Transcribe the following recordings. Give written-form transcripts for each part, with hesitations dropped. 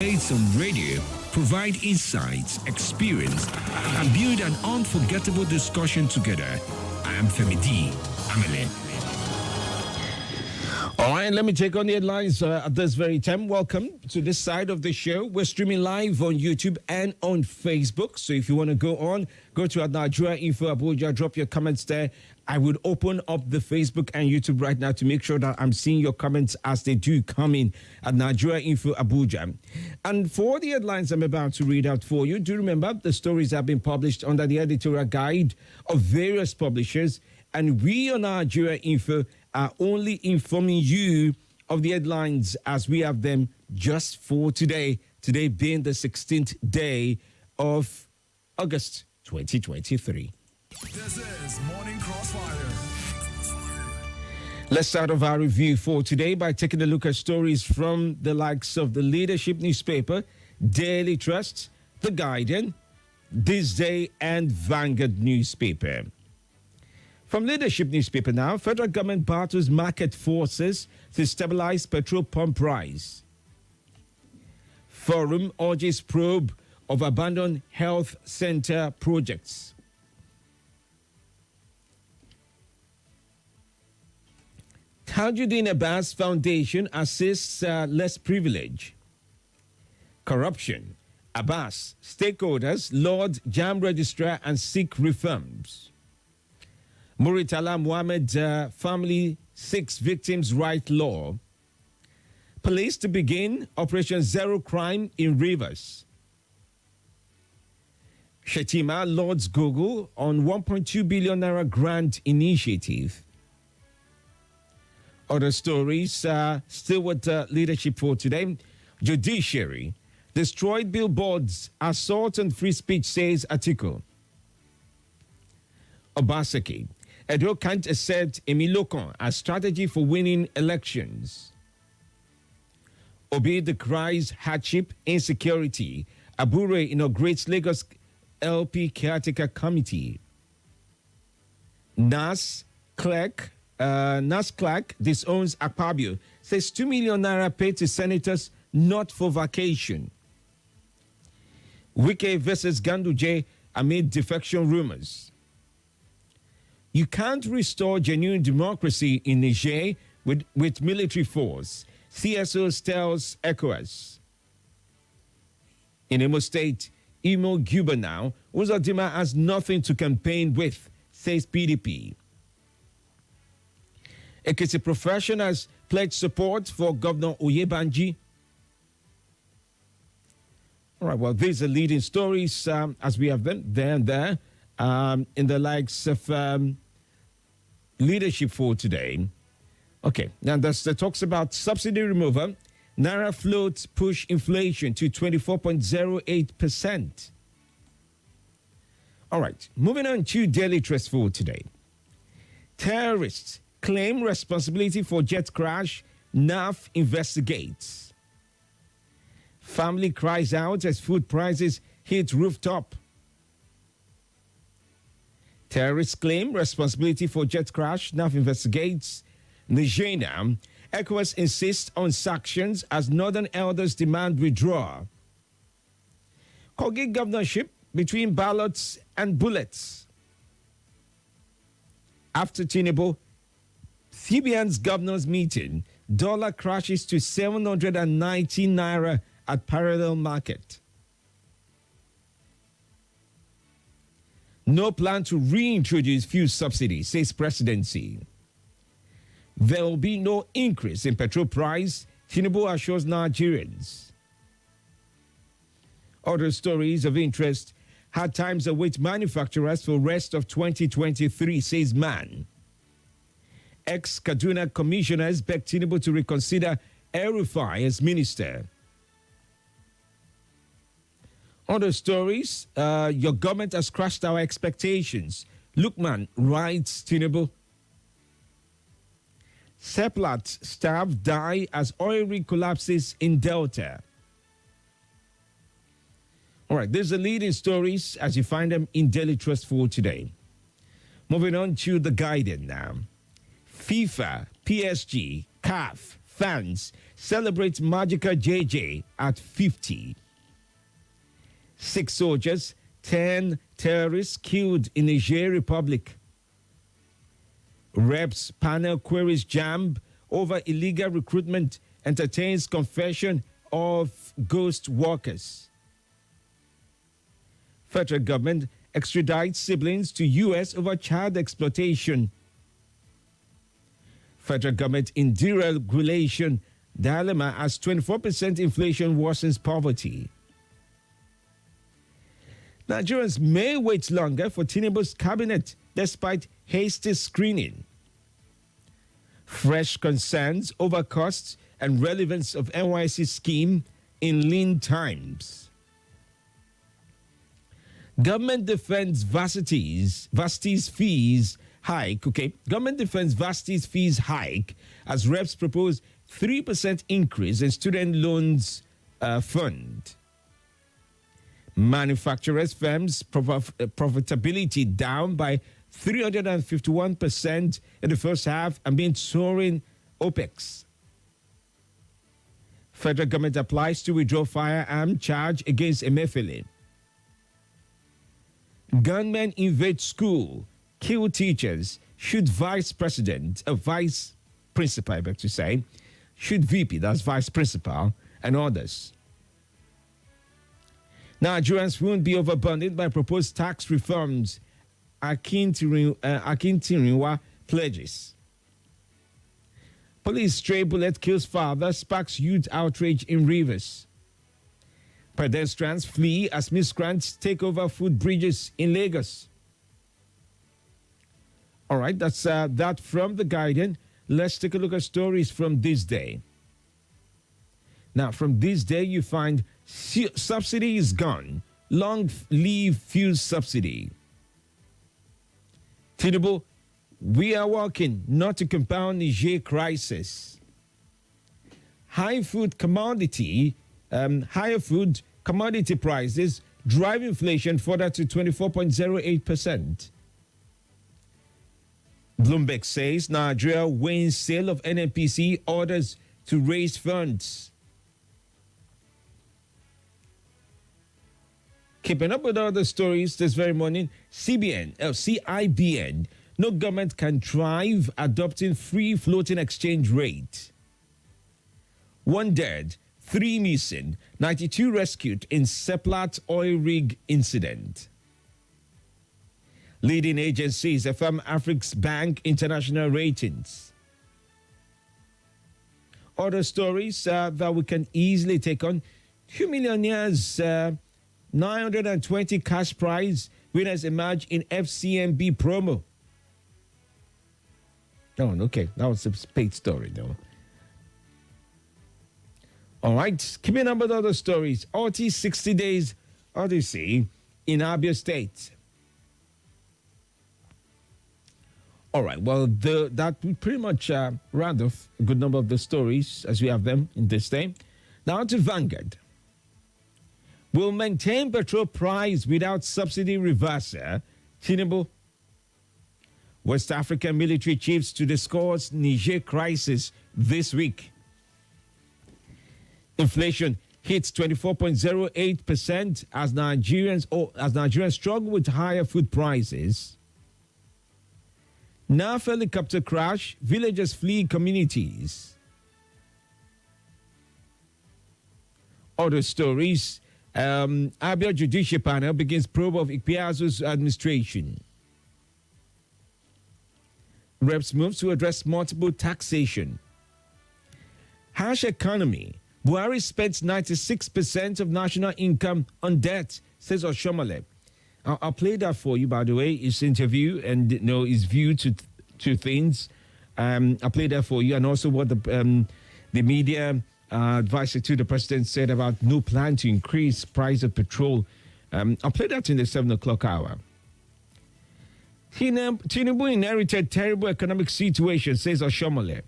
Debates on radio provide insights, experience, and build an unforgettable discussion together. I am Femi D. Amele. All right, let me take on the headlines at this very time. Welcome to this side of the show. We're streaming live on YouTube and on Facebook. So if you want to go to Nigeria Info Abuja, drop your comments there. I would open up the Facebook and YouTube right now to make sure that I'm seeing your comments as they do come in at Nigeria Info Abuja. And for the headlines I'm about to read out for you, do remember the stories have been published under the editorial guide of various publishers, and we on Nigeria Info are only informing you of the headlines as we have them just for today. Today being the 16th day of August 2023. This is Morning Crossfire. Let's start off our review for today by taking a look at stories from the likes of the Leadership newspaper, Daily Trust, The Guardian, This Day, and Vanguard newspaper. From Leadership newspaper now, federal government battles market forces to stabilize petrol pump price. Forum urges probe of abandoned health center projects. Tajuddin Abbas Foundation assists less privilege. Corruption. Abbas, stakeholders, Lord Jam Registrar and seek reforms. Muritala Muhammad family seeks victims' right law. Police to begin Operation Zero Crime in Rivers. Shetima Lords Google on 1.2 billion naira grant initiative. Other stories still with leadership for today. Judiciary destroyed billboards, assault on free speech, says Atiku. Obaseki, Edo can't accept Emilokon as strategy for winning elections. Obi decries hardship, insecurity. Abure inaugurates Lagos LP Caretaker Committee. Nas Clark disowns Akpabio, says 2 million naira paid to senators not for vacation. Wike versus Ganduje amid defection rumors. You can't restore genuine democracy in Niger with military force, CSO tells ECOWAS. In Imo State, Imo Guba now, Uzodima has nothing to campaign with, says PDP. Ekiti professionals pledge support for Governor Oyebanji. All right, well, these are leading stories as we have them there and there in the likes of leadership for today. Okay, now that's the talks about subsidy removal. Naira floats push inflation to 24.08%. All right, moving on to Daily Trust for today. Terrorists claim responsibility for jet crash. NAF investigates. Family cries out as food prices hit rooftop. Terrorists claim responsibility for jet crash. NAF investigates. Niger now. ECOWAS insists on sanctions as Northern elders demand withdrawal. Kogi governorship between ballots and bullets. After Tinubu, CBN's governors meeting, dollar crashes to 790 naira at parallel market. No plan to reintroduce fuel subsidy, says presidency. There will be no increase in petrol price, Tinubu assures Nigerians. Other stories of interest. Hard times await manufacturers for rest of 2023, says Man. Ex-Kaduna commissioners beg Tinubu to reconsider El-Rufai as minister. Other stories, your government has crushed our expectations. Lukman writes Tinubu. Seplat staff die as oil rig collapses in Delta. All right, these are leading stories as you find them in Daily Trust for today. Moving on to The Guardian now. FIFA, PSG, CAF, fans celebrate magical JJ at 50. 6 soldiers, 10 terrorists killed in Niger Republic. Reps panel queries jam over illegal recruitment, entertains confession of ghost workers. Federal government extradites siblings to U.S. over child exploitation. Federal government in deregulation dilemma as 24% inflation worsens poverty. Nigerians may wait longer for Tinubu's cabinet despite hasty screening. Fresh concerns over costs and relevance of NYC scheme in lean times. Government defends varsities fees hike. Okay, government defends varsities fees hike as reps propose 3% increase in student loans fund. Manufacturers firms profitability down by 351% in the first half amid soaring OPEX. Federal government applies to withdraw firearm charge against Emefiele. Gunmen invade school, kill teachers, shoot vice principal, I beg to say, shoot VP, that's vice principal, and others. Nigerians won't be overburdened by proposed tax reforms, Akintinwa pledges. Police stray bullet kills father, sparks youth outrage in Rivers. Pedestrians flee as miscreants take over foot bridges in Lagos. All right, that's that from The Guardian. Let's take a look at stories from this day. Now, from this day, you find subsidy is gone. Long leave fuel subsidy. Tinubu, we are working not to compound Niger crisis. Higher food commodity prices drive inflation further to 24.08%. Bloomberg says Nigeria wins sale of NNPC orders to raise funds. Keeping up with other stories this very morning, CIBN, no government can thrive adopting free floating exchange rate. 1 dead, 3 missing, 92 rescued in Seplat oil rig incident. Leading agencies affirm Africa's Bank international ratings. Other stories that we can easily take on. 2 millionaires, 920 cash prize winners emerge in FCMB promo. Oh, okay. That was a paid story, though. All right. Keeping up with other stories. OT 60 Days Odyssey in Abia State. All right. Well, that we pretty much round off a good number of the stories as we have them in this day. Now to Vanguard. Will maintain petrol price without subsidy reverser. Tinubu. West African military chiefs to discuss Niger crisis this week. Inflation hits 24.08% as Nigerians struggle with higher food prices. NAF helicopter crash, villagers flee communities. Other stories. Abia Judicial Panel begins probe of Ikpeazu's administration. Reps moves to address multiple taxation. Harsh economy. Buhari spends 96% of national income on debt, says Oshomole. I'll play that for you, by the way, his interview and his view to things. I'll play that for you, and also what the media advisor to the president said about no plan to increase price of petrol. I'll play that in the 7 o'clock hour. Tinubu inherited terrible economic situation, says Oshomole.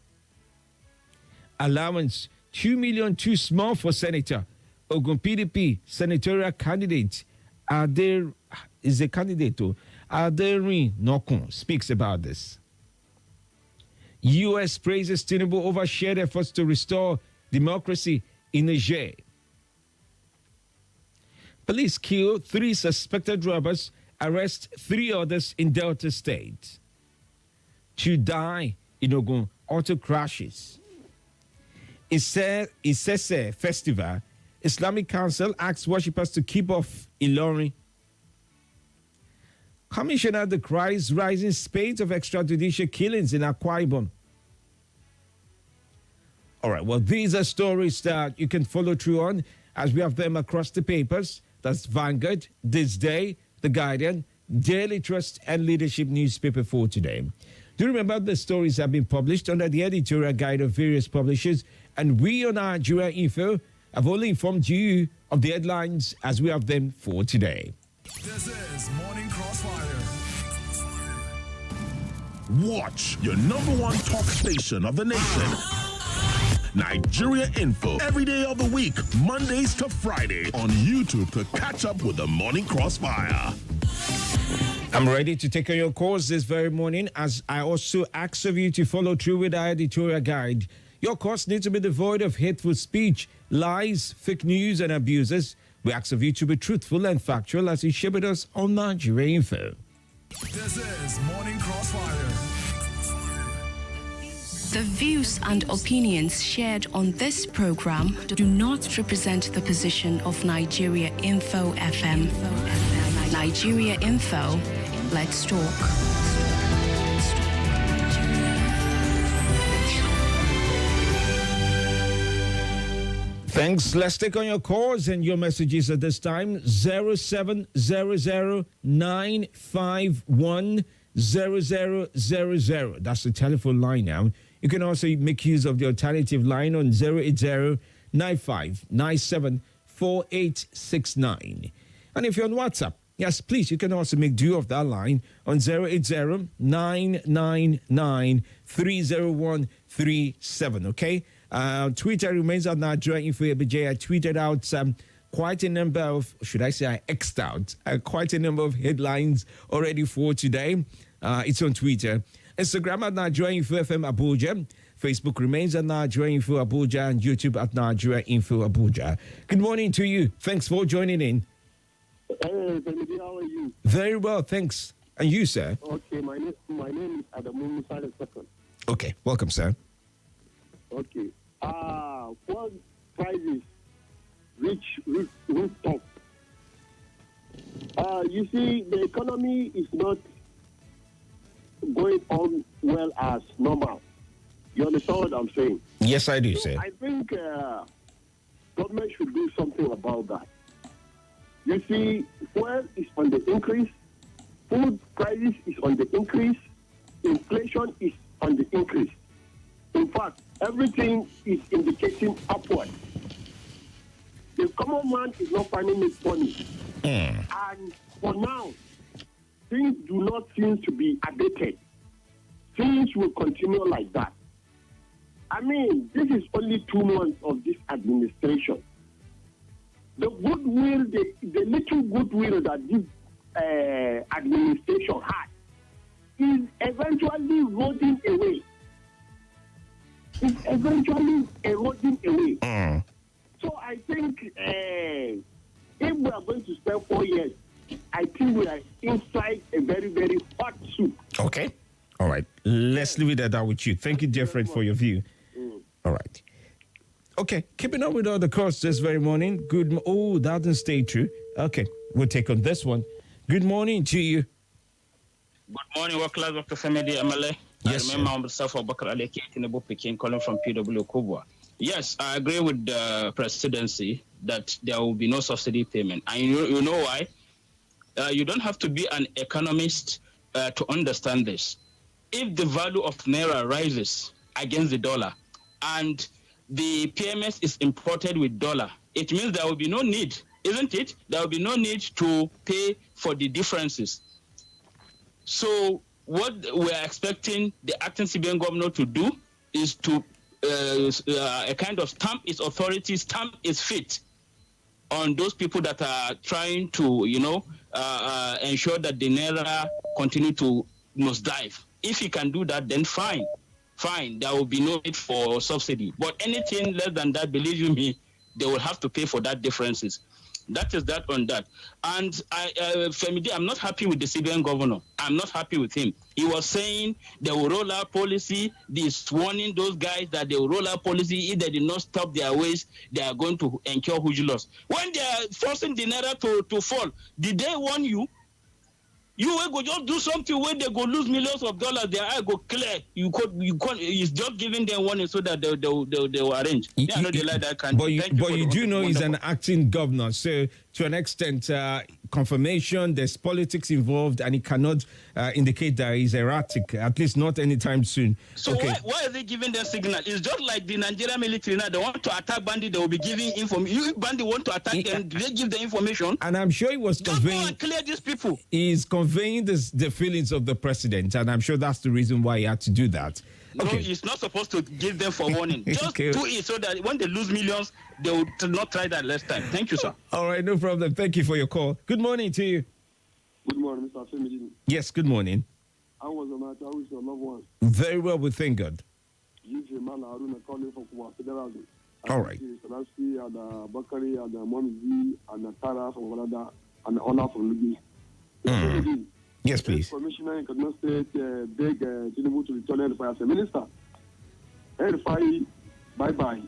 Allowance 2 million too small for senator. Ogun PDP senatorial candidate Aderin Nokun speaks about this. U.S. praises Tinubu over shared efforts to restore democracy in Niger. Police kill 3 suspected robbers, arrest 3 others in Delta State. 2 die in Ogun auto crashes. Isese Festival, Islamic Council asks worshippers to keep off Ilorin. Commissioner decries rising spate of extrajudicial killings in Akwa Ibom. All right, well, these are stories that you can follow through on as we have them across the papers. That's Vanguard, This Day, The Guardian, Daily Trust, and Leadership newspaper for today. Do remember the stories have been published under the editorial guide of various publishers, and we on Nigeria Info have only informed you of the headlines as we have them for today. This is Morning Crossfire. Watch your number 1 talk station of the nation. Nigeria Info every day of the week, Mondays to Friday on YouTube to catch up with the Morning Crossfire. I'm ready to take on your calls this very morning as I also ask of you to follow through with our editorial guide. Your calls need to be devoid of hateful speech, lies, fake news, and abuses. We ask of you to be truthful and factual as you share with us on Nigeria Info. This is Morning Crossfire. The views and opinions shared on this program do not represent the position of Nigeria Info FM. Nigeria Info, let's talk. Thanks. Let's take on your calls and your messages at this time. 0700-951-0000. That's the telephone line now. You can also make use of the alternative line on 080-9597-4869. And if you're on WhatsApp, yes, please, you can also make do of that line on 080-999-30137, okay? Twitter remains at Nigeria Info Abuja. I tweeted out quite a number of, should I say I X'd out, quite a number of headlines already for today. It's on Twitter. Instagram at Nigeria Info FM Abuja. Facebook remains at Nigeria Info Abuja and YouTube at Nigeria Info Abuja. Good morning to you. Thanks for joining in. Hey, Femi, how are you? Very well, thanks. And you, sir? Okay, my name is Adamu Musa II. Okay, welcome, sir. Okay. Food prices reach top. You see, the economy is not going on well as normal. You understand what I'm saying? Yes, I do, sir. I think government should do something about that. You see, fuel is on the increase, food prices is on the increase, inflation is on the increase. In fact, everything is indicating upward. The common man is not finding it funny. And for now, things do not seem to be abated. Things will continue like that. I mean, this is only 2 months of this administration. The goodwill, the little goodwill that this administration had is eventually eroding away. It's eventually eroding away. So I think if we are going to spend 4 years, I think we are inside a very, very hot soup. Okay. All right. Let's leave it at that with you. Thank you, Jeffrey, for your view. All right. Okay. Keeping up with all the calls this very morning. Oh, that didn't stay true. Okay. We'll take on this one. Good morning to you. Good morning, workers, Dr. Femi MLA. Yes, I remember myself, Bakar Ali Tinubu Pekin, calling from PW Kubwa. Yes, I agree with the presidency that there will be no subsidy payment. And you know why? You don't have to be an economist to understand this. If the value of Naira rises against the dollar and the PMS is imported with dollar, it means there will be no need, isn't it? There will be no need to pay for the differences. So what we are expecting the acting CBN governor to do is to a kind of stamp its authority, stamp its feet on those people that are trying to, ensure that the Naira continue to nosedive. If he can do that, then fine. fine, there will be no need for subsidy. But anything less than that, believe you me, they will have to pay for that differences. That is that on that. And Femi, I'm not happy with the CBN governor. I'm not happy with him. He was saying they will roll out policy. He's warning those guys that they will roll out policy. If they did not stop their ways, they are going to incur huge loss. When they are forcing the naira to fall, did they warn you? You will go just do something where they go lose millions of dollars. Their eye go clear. You could. It's just giving them warning so that they will arrange. I know they like that kind. But you do know he's an acting governor, so to an extent, confirmation there's politics involved, and he cannot indicate that he's erratic. At least not anytime soon. So why is he giving them signal? It's just like the Nigerian military now. They want to attack bandit. They will be giving information. You bandit want to attack them. They give the information. And I'm sure he was conveying. Just go and clear these people. He's conveying the feelings of the president, and I'm sure that's the reason why he had to do that. No, he's not supposed to give them for warning. Just do it so that when they lose millions, they will not try that last time. Thank you, sir. All right, no problem. Thank you for your call. Good morning to you. Good morning, Mr. Femi. Yes, good morning. How was the matter? How is your loved ones? Very well, we thank God. You man Aruna calling for Kuwa Federal. All right. Selassie and Bakari and Momiji and Tara from Canada and Honor from Lugi. Yes, please. Commissioner in Kaduna State beg Tinubu to return El-Rufai as a minister. El-Rufai, bye-bye.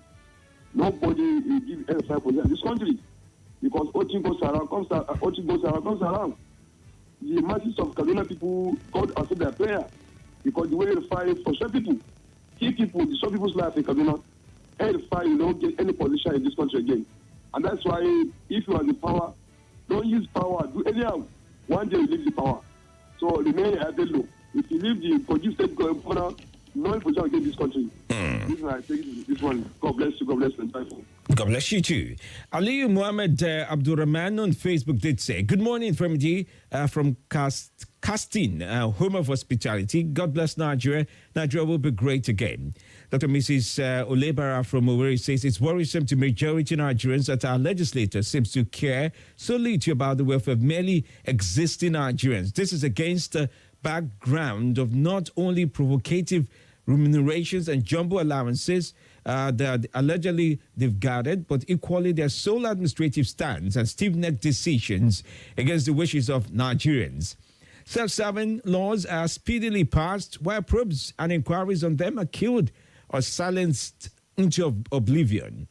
Nobody will give El-Rufai position in this country because Ochi goes around, comes around. The masses of Kaduna people, God answered their prayer because the way El-Rufai frustrate people, kill people, destroy people's life in Kaduna, El-Rufai will not get any position in this country again. And that's why if you are the power, don't use power, do anyhow. One day you leave the power. So remain at the low. If you leave the Kogi State governor, no position against this country. This one. God bless you. God bless you. God bless you too. Aliyu Muhammad Abdurrahman on Facebook did say, good morning from Castin, home of hospitality. God bless Nigeria. Nigeria will be great again. Dr. Mrs. Olebara from Owerri says it's worrisome to majority Nigerians that our legislator seems to care so little about the welfare of merely existing Nigerians. This is against the background of not only provocative remunerations and jumbo allowances that allegedly they've gathered, but equally their sole administrative stance and stiff-necked decisions against the wishes of Nigerians. Self-serving laws are speedily passed while probes and inquiries on them are killed or silenced into oblivion.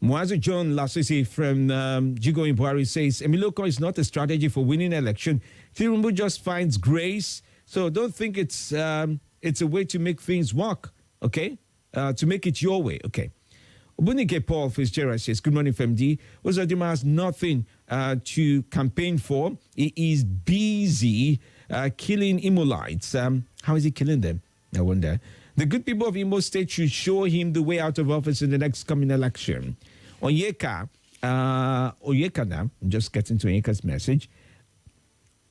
Muazu John Lasisi from Jigo in Buhari says, Emiloko is not a strategy for winning election. Tinubu just finds grace. So don't think it's a way to make things work, okay? To make it your way, okay? Obunike Paul Fitzgerald says, good morning, FMD. Ozodima has nothing to campaign for. He is busy killing Imolites. How is he killing them? I wonder. The good people of Imo State should show him the way out of office in the next coming election. Onyeka now, I'm just getting to Onyeka's message.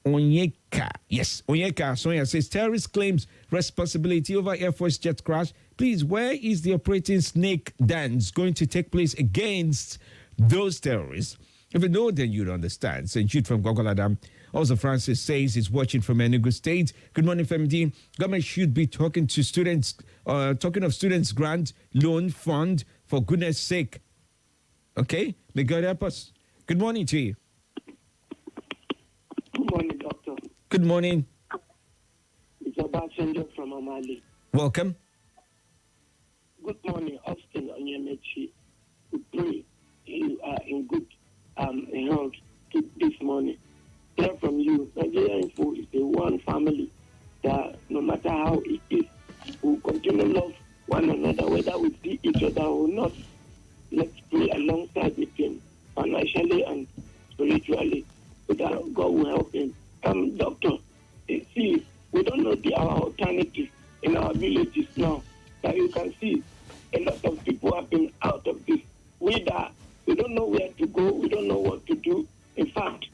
Onyeka Sonia says, terrorist claims responsibility over Air Force jet crash. Please, where is the operating snake dance going to take place against those terrorists? If you know, then you'd understand. St. Jude from Gogoladam. Also, Francis says he's watching from Enugu State. Good morning, FMD. Government should be talking to students, talking of students' grant loan fund, for goodness sake. Okay? May God help us. Good morning to you. Good morning, Doctor. Good morning. It's Obasanjo from Amali. Welcome. Good morning, Austin Onyemechi. We pray you are in good health this morning. Hear from you. Nigeria Info is the one family that no matter how it is, we will continue to love one another, whether we see each other or not. Let's pray alongside with him, financially and spiritually, so that God will help him. Doctor, see, we don't know our alternative in our villages now. That you can see a lot of people have been out of this. We don't know where to go. We don't know what to do. In fact,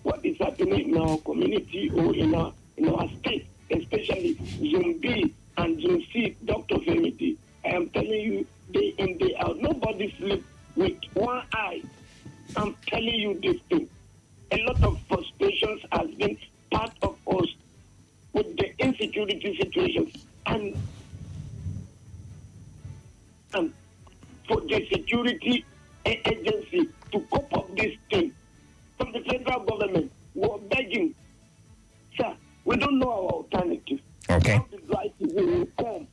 what is happening in our community or in our state, especially Zone B and Zone C, Dr. Femi, I am telling you, day in, day out, nobody sleeps with one eye. I'm telling you this thing. A lot of frustrations has been part of us with the insecurity situations. and for the security agency to cope up this thing. From the federal government, we're begging, sir, we don't know our alternative. Okay. How the right will come.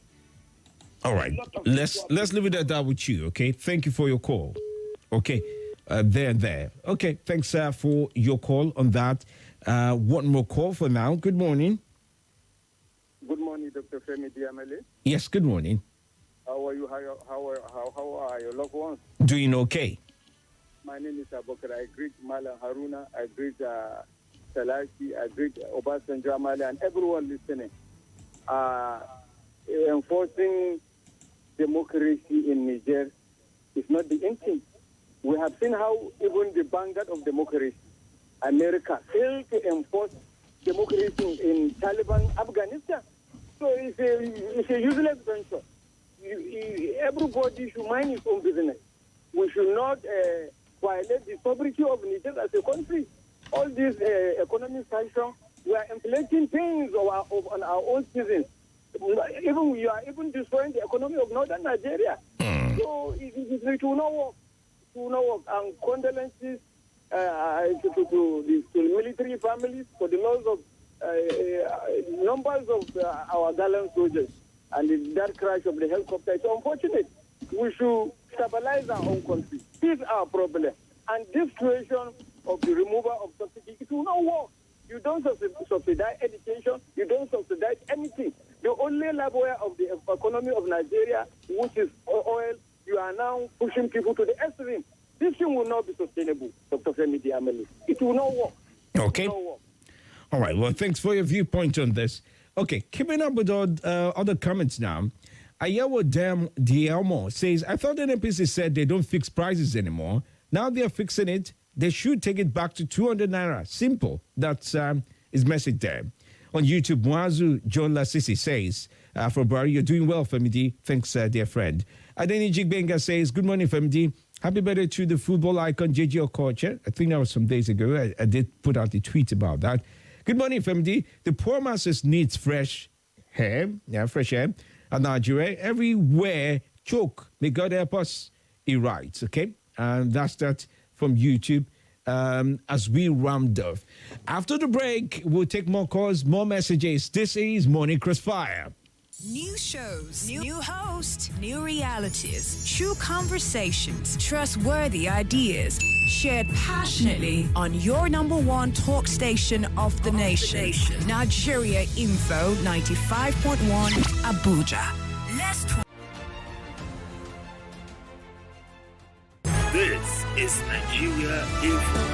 All right. Let's leave it at that with you, okay? Thank you for your call. Okay. There. Okay, thanks for your call on that. One more call for now. Good morning. Good morning, Dr. Femi Diamele. Yes, good morning. How are you? How are your loved ones? Doing okay. My name is Abokar. I greet Malam Haruna. I greet Salaki. I greet Obasanjo Amale and everyone listening. Enforcing democracy in Niger is not the end thing. We have seen how even the vanguard of democracy, America, failed to enforce democracy in Taliban Afghanistan. So it's a useless venture. Everybody should mind his own business. We should not violate the sovereignty of Niger as a country. All these economic sanctions, we are inflicting pains on our own citizens. We are even destroying the economy of northern Nigeria. So it will not work. It will not work. And condolences to the military families for the loss of numbers of our gallant soldiers and that crash of the helicopter. It's unfortunate. We should stabilize our own country. This is our problem. And this situation of the removal of subsidy, it will not work. You don't subsidize education. You don't subsidize anything. The only lever of the economy of Nigeria, which is oil, you are now pushing people to the extreme. This thing will not be sustainable, Dr. Femi Diamele. It will not work. Okay. It will not work. All right. Well, thanks for your viewpoint on this. Okay, keeping up with other comments now. Ayawo Dielmo says, I thought the NPC said they don't fix prices anymore. Now they're fixing it. They should take it back to 200 naira. Simple. That's his message there. On YouTube, Mwazu John Lasisi says, from Bari, you're doing well, Femidi. Thanks, dear friend. Adeni Jigbenga says, good morning, Femidi. Happy birthday to the football icon, JJ Okocha. I think that was some days ago. I did put out a tweet about that. Good morning, Femidi. The poor masses needs fresh hair. Yeah, fresh hair. And Nigeria, everywhere, choke. May God help us. He writes, okay? And that's that from YouTube. As we round off. After the break, we'll take more calls, more messages. This is Morning Crossfire. New shows, new hosts, new realities, true conversations, trustworthy ideas, shared passionately on your number one talk station of the nation. Nigeria Info 95.1 Abuja. Let's talk. This is Nigeria Info.